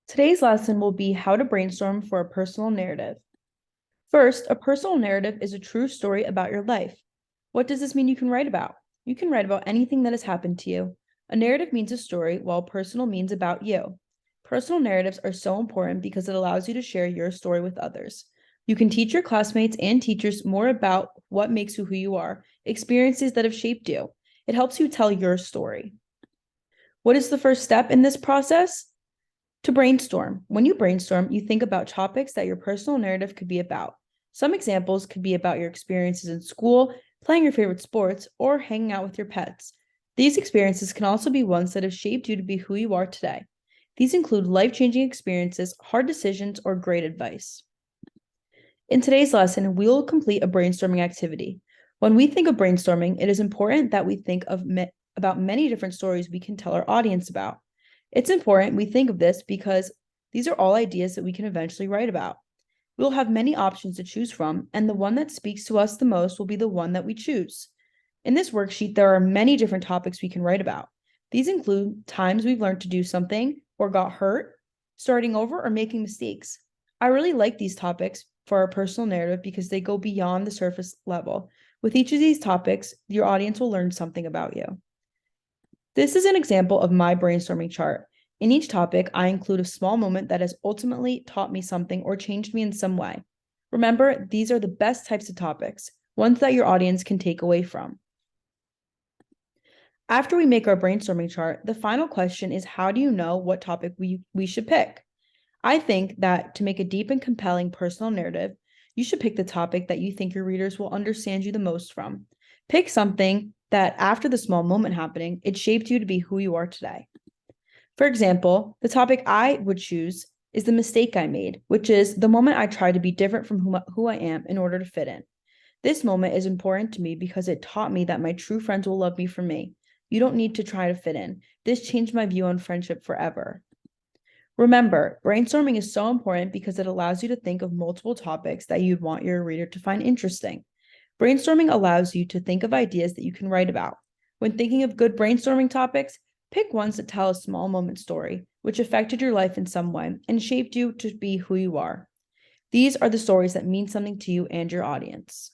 Today's lesson will be how to brainstorm for a personal narrative. First, a personal narrative is a true story about your life. What does this mean you can write about? You can write about anything that has happened to you. A narrative means a story, while personal means about you. Personal narratives are so important because it allows you to share your story with others. You can teach your classmates and teachers more about what makes you who you are, experiences that have shaped you. It helps you tell your story. What is the first step in this process? To brainstorm. When you brainstorm, you think about topics that your personal narrative could be about. Some examples could be about your experiences in school, playing your favorite sports, or hanging out with your pets. These experiences can also be ones that have shaped you to be who you are today. These include life changing experiences, hard decisions, or great advice. In today's lesson, we will complete a brainstorming activity. When we think of brainstorming, it is important that we think about many different stories we can tell our audience about. It's important we think of this because these are all ideas that we can eventually write about. We'll have many options to choose from, and the one that speaks to us the most will be the one that we choose. In this worksheet, there are many different topics we can write about. These include times we've learned to do something or got hurt, starting over, or making mistakes. I really like these topics for our personal narrative because they go beyond the surface level. With each of these topics, your audience will learn something about you. This is an example of my brainstorming chart. In each topic, I include a small moment that has ultimately taught me something or changed me in some way. Remember, these are the best types of topics, ones that your audience can take away from. After we make our brainstorming chart, the final question is, how do you know what topic we should pick? I think that to make a deep and compelling personal narrative, you should pick the topic that you think your readers will understand you the most from. Pick something that after the small moment happening, it shaped you to be who you are today. For example, the topic I would choose is the mistake I made, which is the moment I tried to be different from who I am in order to fit in. This moment is important to me because it taught me that my true friends will love me for me. You don't need to try to fit in. This changed my view on friendship forever. Remember, brainstorming is so important because it allows you to think of multiple topics that you'd want your reader to find interesting. Brainstorming allows you to think of ideas that you can write about. When thinking of good brainstorming topics, pick ones that tell a small moment story, which affected your life in some way and shaped you to be who you are. These are the stories that mean something to you and your audience.